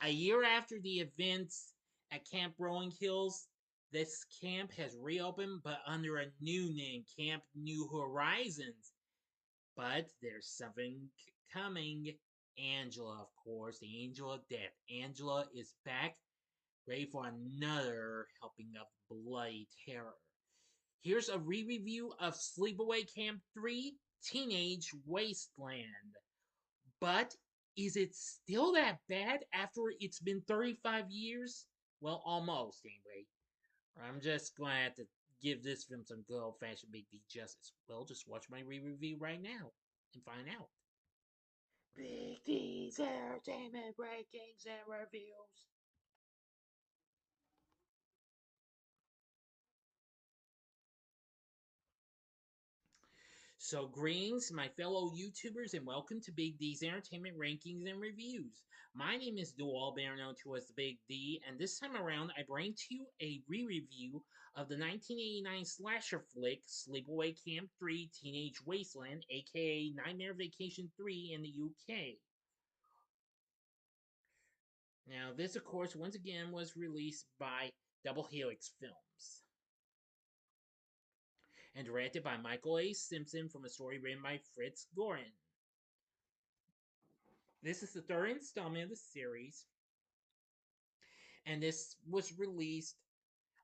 A year after the events at Camp Rolling Hills, this camp has reopened but under a new name, Camp New Horizons. But there's something coming. Angela, of course, the angel of death. Angela is back, ready for another helping of bloody terror. Here's a re-review of Sleepaway Camp 3, Teenage Wasteland. But is it still that bad after it's been 35 years? Well, almost, anyway. I'm just going to have to give this film some good old-fashioned Big D justice. Well, just watch my re-review right now and find out. Big D's Entertainment Rankings and Reviews. So, greetings, my fellow YouTubers, and welcome to Big D's Entertainment Rankings and Reviews. My name is Dual, better known to as the Big D, and this time around I bring to you a re-review of the 1989 slasher flick Sleepaway Camp 3 Teenage Wasteland, aka Nightmare Vacation 3 in the UK. Now, this, of course, once again was released by Double Helix Films and directed by Michael A. Simpson from a story written by Fritz Gorin. This is the third installment of the series, and this was released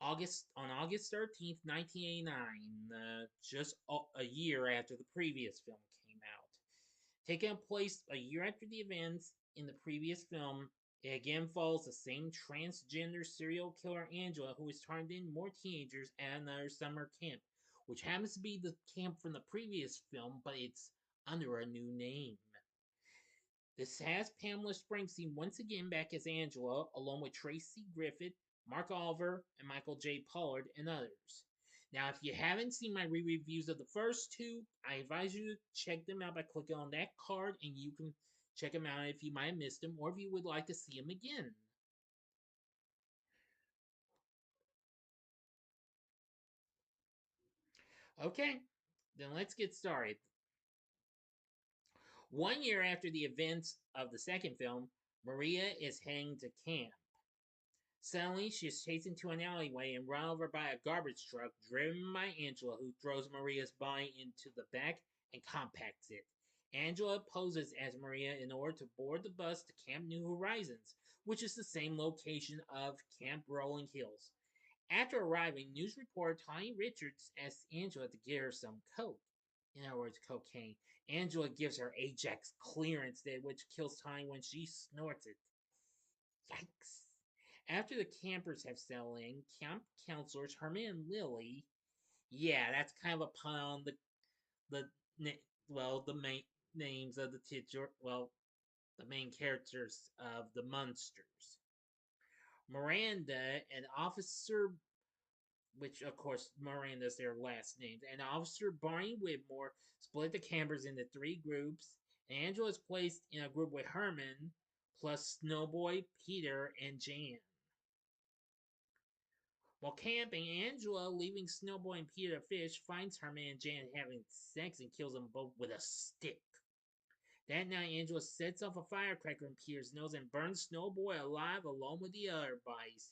on August 13th, 1989, just a year after the previous film came out. Taking place a year after the events in the previous film, it again follows the same transgender serial killer Angela, who is turned in more teenagers at another summer camp, which happens to be the camp from the previous film, but it's under a new name. This has Pamela Springsteen once again back as Angela, along with Tracy Griffith, Mark Oliver, and Michael J. Pollard, and others. Now, if you haven't seen my re-reviews of the first two, I advise you to check them out by clicking on that card, and you can check them out if you might have missed them, or if you would like to see them again. Okay, then let's get started. 1 year after the events of the second film, Maria is heading to camp. Suddenly, she is chased into an alleyway and run over by a garbage truck driven by Angela, who throws Maria's body into the back and compacts it. Angela poses as Maria in order to board the bus to Camp New Horizons, which is the same location of Camp Rolling Hills. After arriving, news reporter Tony Richards asks Angela to get her some coke. In other words, cocaine. Angela gives her Ajax clearance, which kills Tony when she snorts it. Yikes. After the campers have settled in, camp counselors Herman and Lily, yeah, that's kind of a pun on the the main names of the the main characters of the monsters. Miranda and Officer, which of course Miranda's their last names, and Officer Barney Whitmore split the campers into three groups. And Angela is placed in a group with Herman, plus Snowboy, Peter, and Jan. While camping, Angela, leaving Snowboy and Peter to fish, finds Herman and Jan having sex and kills them both with a stick. That night, Angela sets off a firecracker in Peter's nose and burns Snowboy alive along with the other bodies.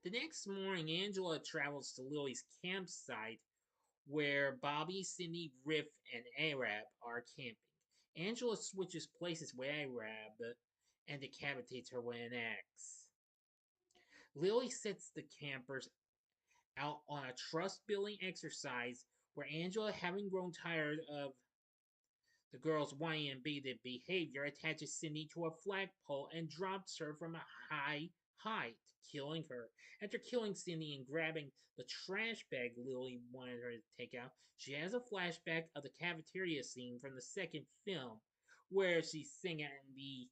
The next morning, Angela travels to Lily's campsite where Bobby, Cindy, Riff, and Arab are camping. Angela switches places with Arab and decapitates her with an axe. Lily sets the campers out on a trust building exercise where Angela, having grown tired of the girls' whining and beating behavior, attaches Cindy to a flagpole and drops her from a high height, killing her. After killing Cindy and grabbing the trash bag Lily wanted her to take out, she has a flashback of the cafeteria scene from the second film, where she's singing the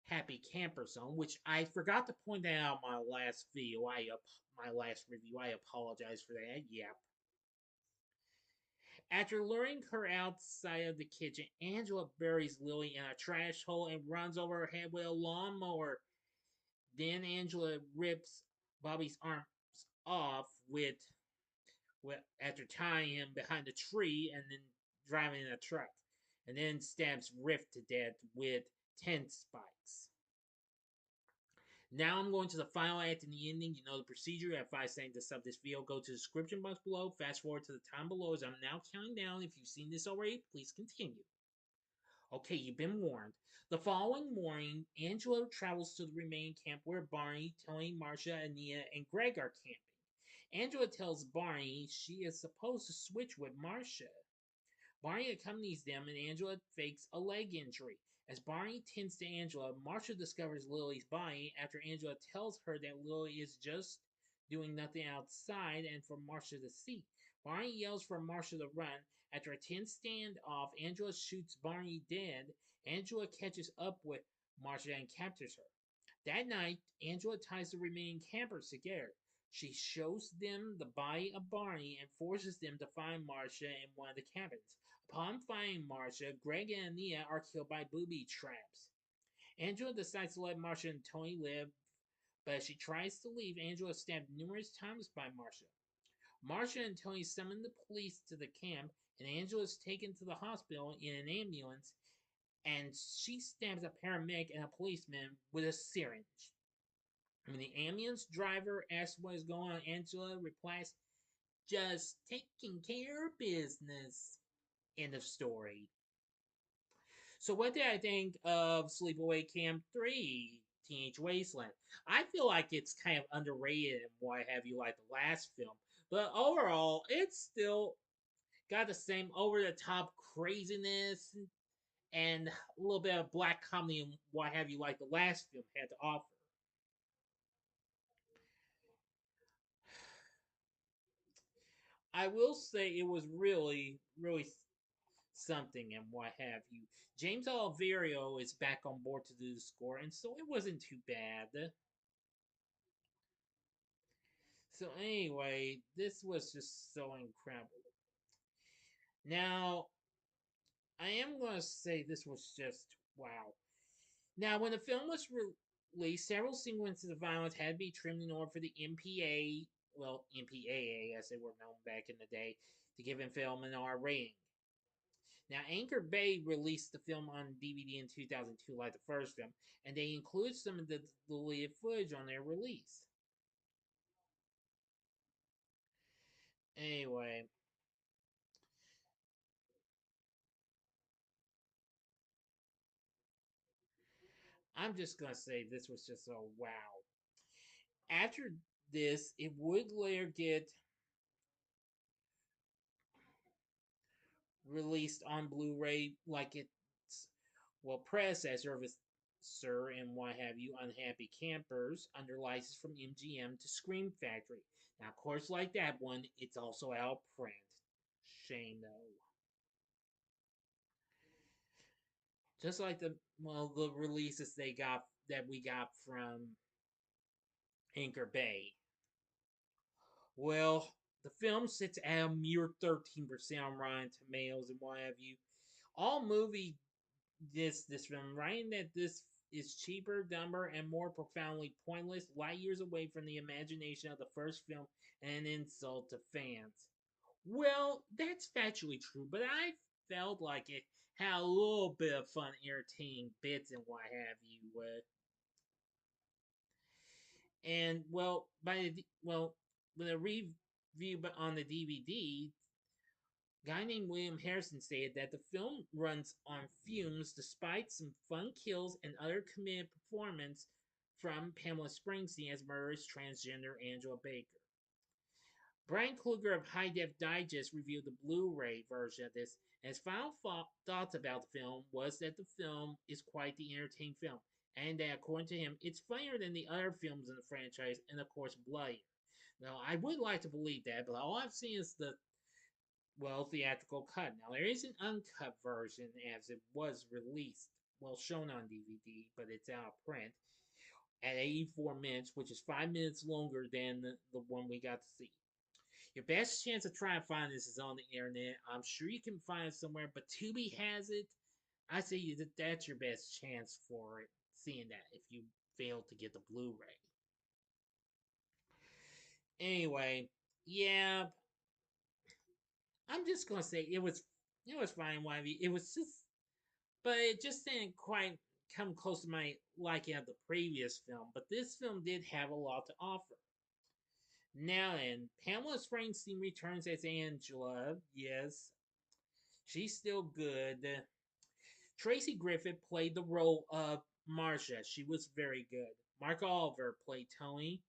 Happy Camper Zone, which I forgot to point out in my last video. My last review. I apologize for that. Yep. After luring her outside of the kitchen, Angela buries Lily in a trash hole and runs over her head with a lawnmower. Then Angela rips Bobby's arms off after tying him behind a tree and then driving in a truck. and then stabs Riff to death with tent spikes. Now I'm going to the final act and the ending. You know the procedure. At 5 seconds to sub this video, go to the description box below. Fast forward to the time below as I'm now counting down. If you've seen this already, please continue. Okay, you've been warned. The following morning, Angela travels to the remaining camp where Barney, Tony, Marcia, Ania, and Greg are camping. Angela tells Barney she is supposed to switch with Marcia. Barney accompanies them and Angela fakes a leg injury. As Barney tends to Angela, Marcia discovers Lily's body after Angela tells her that Lily is just doing nothing outside and for Marcia to see. Barney yells for Marcia to run. After a tense standoff, Angela shoots Barney dead. Angela catches up with Marcia and captures her. That night, Angela ties the remaining campers together. She shows them the body of Barney and forces them to find Marcia in one of the cabins. Upon finding Marcia, Greg and Ania are killed by booby traps. Angela decides to let Marcia and Tony live, but as she tries to leave, Angela is stabbed numerous times by Marcia. Marcia and Tony summon the police to the camp, and Angela is taken to the hospital in an ambulance, and she stabs a paramedic and a policeman with a syringe. When the ambulance driver asks what is going on, Angela replies, "Just taking care of business." End of story. So, what did I think of Sleepaway Camp 3 Teenage Wasteland? I feel like it's kind of underrated and what have you, like the last film. But overall, it's still got the same over the top craziness and a little bit of black comedy and what have you, like the last film had to offer. I will say it was really something and what have you. James Oliverio is back on board to do the score, and so it wasn't too bad. So anyway, this was just so incredible. Now, I am going to say this was just wow. Now, when the film was released, several sequences of violence had to be trimmed in order for the MPA, well, MPAA as they were known back in the day, to give the film an R rating. Now, Anchor Bay released the film on DVD in 2002, like the first film, and they include some of the deleted footage on their release. Anyway, I'm just gonna say this was just a wow. After this, it would later get released on Blu-ray, like its predecessor of its Sir and what have you, Unhappy Campers, under license from MGM to Scream Factory. Now, of course, like that one, it's also out of print. Shame though. Just like the releases they got that we got from Anchor Bay. Well, the film sits at a mere 13% on Rotten Tomatoes and what have you. All movie this film, writing that this is cheaper, dumber, and more profoundly pointless, light years away from the imagination of the first film, and an insult to fans. Well, that's factually true, but I felt like it had a little bit of fun, entertaining bits and what have you. And with a review on the DVD, a guy named William Harrison stated that the film runs on fumes despite some fun kills and other committed performance from Pamela Springsteen as murderous transgender Angela Baker. Brian Kluger of High Def Digest reviewed the Blu-ray version of this, and his final thoughts about the film was that the film is quite the entertaining film, and that according to him, it's funnier than the other films in the franchise, and of course, bloodier. Now, I would like to believe that, but all I've seen is the theatrical cut. Now, there is an uncut version as it was released, shown on DVD, but it's out of print at 84 minutes, which is 5 minutes longer than the one we got to see. Your best chance to try and find this is on the internet. I'm sure you can find it somewhere, but Tubi has it. I say that's your best chance for it, seeing that if you fail to get the Blu-ray. Anyway, yeah, I'm just gonna say it was fine, Wivey. It was just but it just didn't quite come close to my liking of the previous film. But this film did have a lot to offer. Now then, Pamela Springsteen returns as Angela. Yes, she's still good. Tracy Griffith played the role of Marcia. She was very good. Mark Oliver played Tony.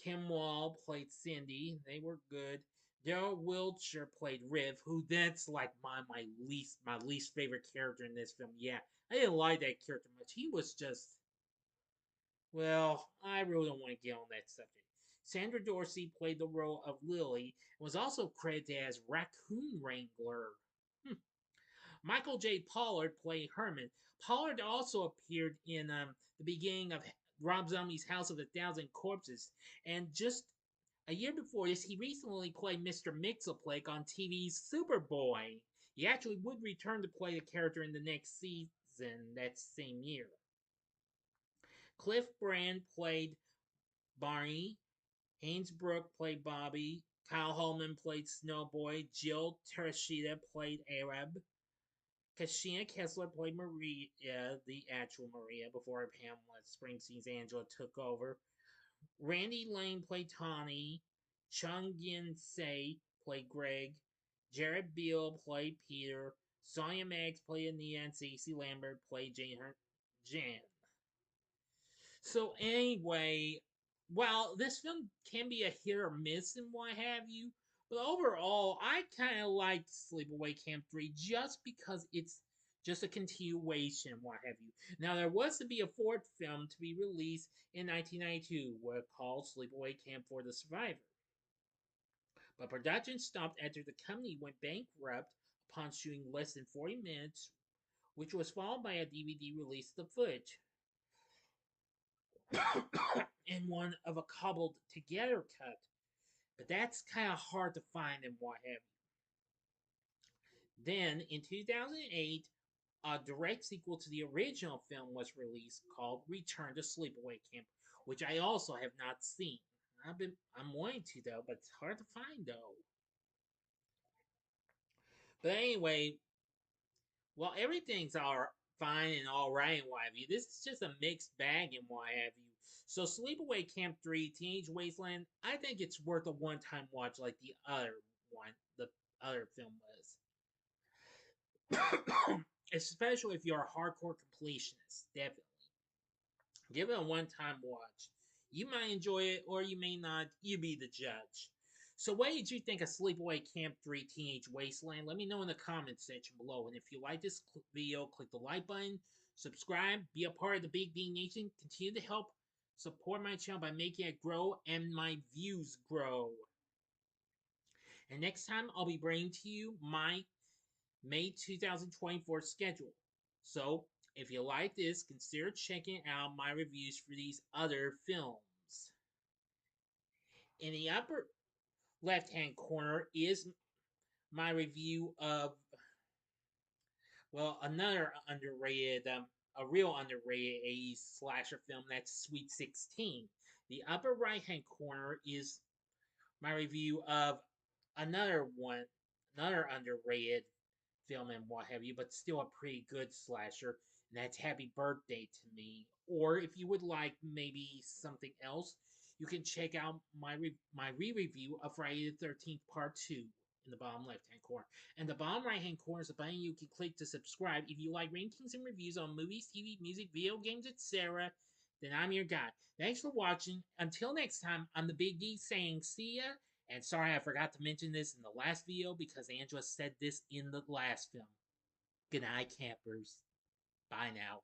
Kim Wall played Cindy. They were good. Daryl Wiltshire played Riv, who that's like my least favorite character in this film. Yeah, I didn't like that character much. He was just, well, I really don't want to get on that subject. Sandra Dorsey played the role of Lily and was also credited as Raccoon Wrangler. Hmm. Michael J. Pollard played Herman. Pollard also appeared in the beginning of Rob Zombie's House of a Thousand Corpses, and just a year before this, he recently played Mr. Mixelplick on TV's Superboy. He actually would return to play the character in the next season that same year. Cliff Brand played Barney. Haynes Brooke played Bobby. Kyle Holman played Snowboy. Jill Tereshita played Arab. Kashina Kessler played Maria, the actual Maria, before Pamela Springsteen's Angela took over. Randy Lane played Tawny. Chung Yin Se played Greg. Jared Beal played Peter. Sonia Maggs played Anita, and Stacey Lambert played Jan. So anyway, while this film can be a hit or miss and what have you, but overall, I kind of liked Sleepaway Camp 3 just because it's just a continuation, what have you. Now, there was to be a fourth film to be released in 1992, called Sleepaway Camp for the Survivor. But production stopped after the company went bankrupt upon shooting less than 40 minutes, which was followed by a DVD release of the footage. And one of a cobbled together cut. But that's kind of hard to find and what have you. Then in 2008, a direct sequel to the original film was released called Return to Sleepaway Camp, which I also have not seen. I'm wanting to though, but it's hard to find though. But anyway, well, everything's all fine and all right and what have you. This is just a mixed bag and what have you. So, Sleepaway Camp 3, Teenage Wasteland, I think it's worth a one time watch like the other film was. Especially if you're a hardcore completionist, definitely. Give it a one time watch. You might enjoy it or you may not. You be the judge. So, what did you think of Sleepaway Camp 3 Teenage Wasteland? Let me know in the comments section below. And if you like this video, click the like button, subscribe, be a part of the Big D Nation. Continue to help support my channel by making it grow and my views grow. And next time, I'll be bringing to you my May 2024 schedule. So, if you like this, consider checking out my reviews for these other films. In the upper left hand corner is my review of, well, another underrated, a real underrated 80s slasher film, that's Sweet 16. The upper right hand corner is my review of another one, another underrated film and what have you, but still a pretty good slasher, and that's Happy Birthday to Me. Or if you would like maybe something else, you can check out my re-review of Friday the 13th Part 2 in the bottom left-hand corner. And the bottom right-hand corner is a button you can click to subscribe if you like rankings and reviews on movies, TV, music, video games, etc. Then I'm your guy. Thanks for watching. Until next time, I'm the Big D saying see ya. And sorry I forgot to mention this in the last video because Angela said this in the last film. Good night, campers. Bye now.